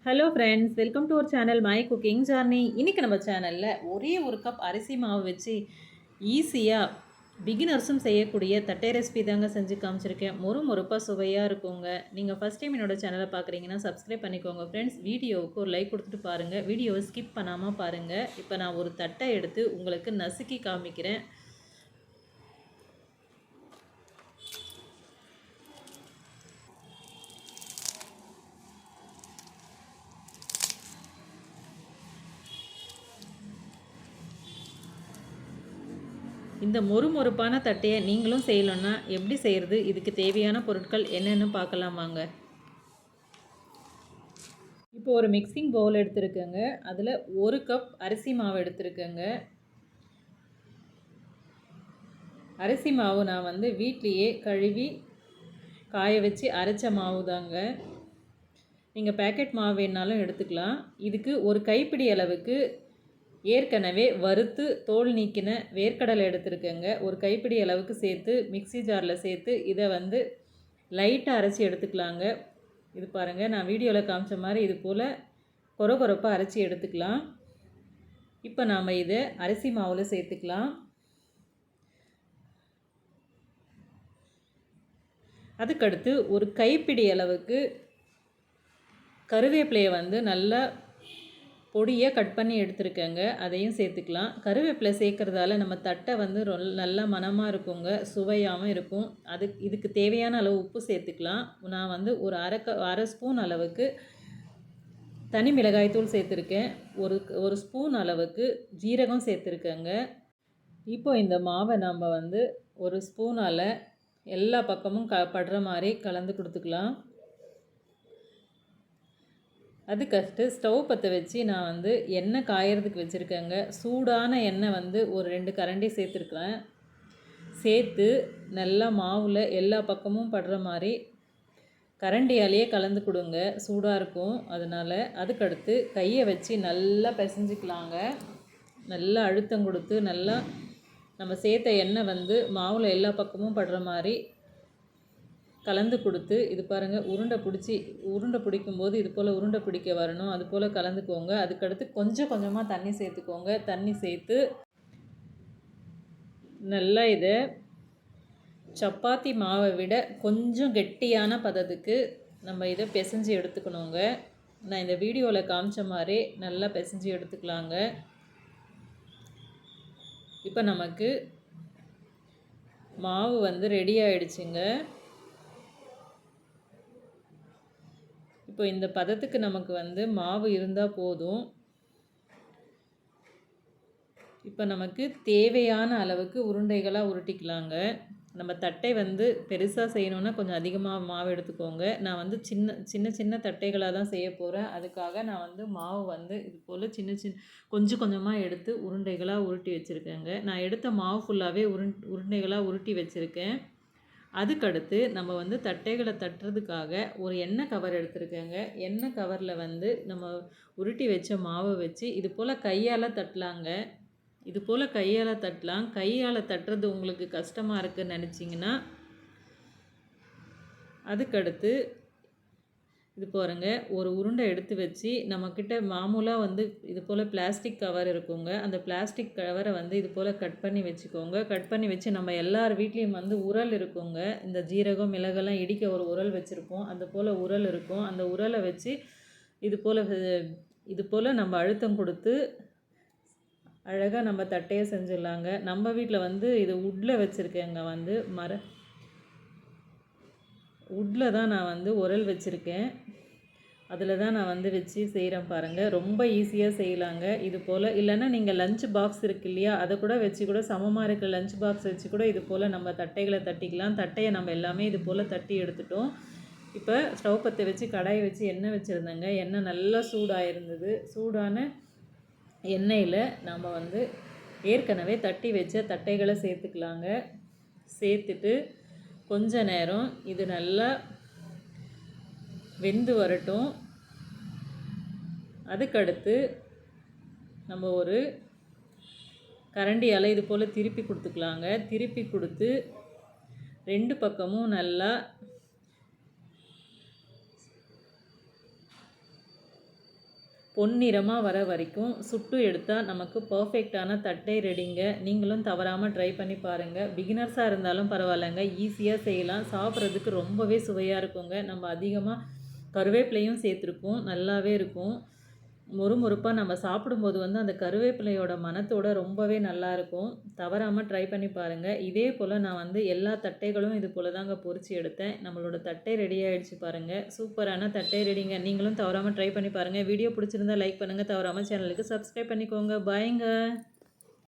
Hello friends, welcome to our channel my cooking journey. இன்றைக்கி நம்ம சேனலில் ஒரே ஒரு கப் அரிசி மாவு வச்சு ஈஸியாக பிகினர்ஸும் செய்யக்கூடிய தட்டை ரெசிபி தாங்க செஞ்சு காமிச்சிருக்கேன். மொறுப்பாக சுவையாக இருக்குங்க. நீங்கள் ஃபஸ்ட் டைம் என்னோடய சேனலை பார்க்குறீங்கன்னா சப்ஸ்கிரைப் பண்ணிக்கோங்க ஃப்ரெண்ட்ஸ். வீடியோவுக்கு ஒரு லைக் கொடுத்துட்டு பாருங்கள். வீடியோவை ஸ்கிப் பண்ணாமல் பாருங்கள். இப்போ நான் ஒரு தட்டை எடுத்து உங்களுக்கு நசுக்கி காமிக்கிறேன். இந்த மொறுப்பான தட்டையை நீங்களும் செய்யணுன்னா எப்படி செய்கிறது, இதுக்கு தேவையான பொருட்கள் என்னென்னு பார்க்கலாம் வாங்க. இப்போ ஒரு மிக்சிங் பவுல் எடுத்துருக்கேங்க. அதில் ஒரு கப் அரிசி மாவு எடுத்துருக்கேங்க. அரிசி மாவு நான் வீட்லேயே கழுவி காய வச்சு அரைச்ச மாவு தாங்க. நீங்கள் பேக்கெட் மாவு வேணாலும் எடுத்துக்கலாம். இதுக்கு ஒரு கைப்பிடி அளவுக்கு ஏற்கனவே வறுத்து தோல் நீக்கின வேர்க்கடலை எடுத்துருக்கேங்க. ஒரு கைப்பிடி அளவுக்கு சேர்த்து மிக்சி ஜாரில் சேர்த்து இதை லைட்டாக அரைச்சி எடுத்துக்கலாங்க. இது பாருங்கள், நான் வீடியோவில் காமிச்ச மாதிரி இது போல் கொரப்பாக அரைச்சி எடுத்துக்கலாம். இப்போ நாம் இதை அரிசி மாவில் சேர்த்துக்கலாம். அதுக்கடுத்து ஒரு கைப்பிடி அளவுக்கு கருவேப்பிலையை நல்லா பொடியை கட் பண்ணி எடுத்துருக்கேங்க. அதையும் சேர்த்துக்கலாம். கருவேப்பிலை சேர்க்குறதால நம்ம தட்டை நல்லா மணமாக இருக்குங்க, சுவையாகவும் இருக்கும். இதுக்கு தேவையான அளவு உப்பு சேர்த்துக்கலாம். நான் ஒரு அரை ஸ்பூன் அளவுக்கு தனி மிளகாய்த்தூள் சேர்த்துருக்கேன். ஒரு ஸ்பூன் அளவுக்கு ஜீரகம் சேர்த்துருக்கேங்க. இப்போ இந்த மாவை நம்ம ஒரு ஸ்பூனால் எல்லா பக்கமும் படுற மாதிரி கலந்து கொடுத்துக்கலாம். அதுக்கடுத்து ஸ்டவ் பற்ற வச்சு நான் எண்ணெய் காயறதுக்கு வச்சுருக்கேங்க. சூடான எண்ணெய் ஒரு 2 கரண்டி சேர்த்துருக்குறேன். சேர்த்து நல்லா மாவில் எல்லா பக்கமும் படுற மாதிரி கரண்டியாலேயே கலந்து கொடுங்க, சூடாக இருக்கும் அதனால். அதுக்கடுத்து கையை வச்சு நல்லா பிசைஞ்சிக்கலாங்க. நல்லா அழுத்தம் கொடுத்து நல்லா நம்ம சேர்த்த எண்ணெய் மாவில் எல்லா பக்கமும் படுற மாதிரி கலந்து கொடுத்து, இது பாருங்கள், உருண்டை பிடிக்கும்போது இது போல் உருண்டை பிடிக்க வரணும். அது போல் கலந்துக்கோங்க. அதுக்கடுத்து கொஞ்சமாக தண்ணி சேர்த்துக்கோங்க. தண்ணி சேர்த்து நல்லா இதை சப்பாத்தி மாவை விட கொஞ்சம் கெட்டியான பதத்துக்கு நம்ம இதை பிசைஞ்சு எடுத்துக்கணுங்க. நான் இந்த வீடியோவில் காமிச்ச மாதிரி நல்லா பிசைஞ்சு எடுத்துக்கலாங்க. இப்போ நமக்கு மாவு ரெடி ஆகிடுச்சுங்க. இப்போ இந்த பதத்துக்கு நமக்கு மாவு இருந்தால் போதும். இப்போ நமக்கு தேவையான அளவுக்கு உருண்டைகளாக உருட்டிக்கலாங்க. நம்ம தட்டை பெருசாக செய்யணுன்னா கொஞ்சம் அதிகமாக மாவு எடுத்துக்கோங்க. நான் சின்ன தட்டைகளாக தான் செய்ய போகிறேன். அதுக்காக நான் மாவு இது போல் கொஞ்சமாக எடுத்து உருண்டைகளாக உருட்டி வச்சுருக்கேங்க. நான் எடுத்த மாவு ஃபுல்லாகவே உருண்டைகளாக உருட்டி வச்சுருக்கேன். அதுக்கடுத்து நம்ம தட்டைகளை தட்டுறதுக்காக ஒரு எண்ணெய் கவர் எடுத்துருக்கேங்க. எண்ணெய் கவரில் நம்ம உருட்டி வச்ச மாவை வச்சு இது போல் கையால் தட்டலாங்க. இது போல் கையால் தட்டலாம். கையால் தட்டுறது உங்களுக்கு கஷ்டமாக இருக்குதுன்னு நினச்சிங்கன்னா அதுக்கடுத்து இது பாருங்க, ஒரு உருண்டை எடுத்து வச்சு நம்மக்கிட்ட மாமூலாக இது போல் பிளாஸ்டிக் கவர் இருக்குங்க. அந்த பிளாஸ்டிக் கவரை இது போல் கட் பண்ணி வச்சுக்கோங்க. கட் பண்ணி வச்சு நம்ம எல்லார் வீட்லேயும் உரல் இருக்குங்க. இந்த ஜீரகம் மிளகெல்லாம் இடிக்க ஒரு உரல் வச்சுருப்போம். அந்த போல் உரல் இருக்கும். அந்த உரலை வச்சு இது போல் நம்ம அழுத்தம் கொடுத்து அழகாக நம்ம தட்டையை செஞ்சிடலாங்க. நம்ம வீட்டில் இது உட்டில் வச்சுருக்கேங்க. உட்டில் தான் நான் உரல் வச்சுருக்கேன். அதில் தான் நான் வச்சு செய்கிறேன் பாருங்கள். ரொம்ப ஈஸியாக செய்யலாங்க. இது போல் இல்லைன்னா நீங்கள் லஞ்ச் பாக்ஸ் இருக்குது இல்லையா, அதை கூட வச்சு கூட சமமாக இருக்கிற லஞ்ச் பாக்ஸ் வச்சு கூட இது போல் நம்ம தட்டைகளை தட்டிக்கலாம். தட்டையை நம்ம எல்லாமே இது போல் தட்டி எடுத்துட்டோம். இப்போ ஸ்டவ் பற்ற வச்சு கடாயை வச்சு எண்ணெய் வச்சுருந்தேங்க. எண்ணெய் நல்லா சூடாக இருந்தது. சூடான எண்ணெயில் நம்ம ஏற்கனவே தட்டி வச்ச தட்டைகளை சேர்த்துக்கலாங்க. சேர்த்துட்டு கொஞ்ச நேரம் இது நல்லா வெந்து வரட்டும். அதுக்கடுத்து நம்ம ஒரு கரண்டியால் இது போல் திருப்பி கொடுத்துக்கலாங்க. திருப்பி கொடுத்து 2 பக்கமும் நல்லா பொன்னிறமாக வர வரைக்கும் சுட்டு எடுத்தால் நமக்கு பர்ஃபெக்டான தட்டை ரெடிங்க. நீங்களும் தவறாமல் ட்ரை பண்ணி பாருங்கள். பிகினர்ஸாக இருந்தாலும் பரவாயில்லைங்க, ஈஸியாக செய்யலாம். சாப்பிட்றதுக்கு ரொம்பவே சுவையாக இருக்குங்க. நம்ம அதிகமாக கருவேப்பிலையும் சேர்த்துருக்கோம், நல்லாவே இருக்கும். மொறுமொறுப்பாக நம்ம சாப்பிடும்போது வந்து அந்த கருவேப்பிலையோட மணத்தோட ரொம்பவே நல்லாயிருக்கும். தவறாமல் ட்ரை பண்ணி பாருங்கள். இதே போல் நான் வந்து எல்லா தட்டைகளும் இது போல் தாங்க பொரிச்சு எடுத்தேன். நம்மளோட தட்டை ரெடி ஆகிடுச்சு பாருங்கள். சூப்பரான தட்டை ரெடிங்க. நீங்களும் தவறாமல் ட்ரை பண்ணி பாருங்கள். வீடியோ பிடிச்சிருந்தா லைக் பண்ணுங்கள். தவறாமல் சேனலுக்கு சப்ஸ்கிரைப் பண்ணிக்கோங்க. பாய்ங்க.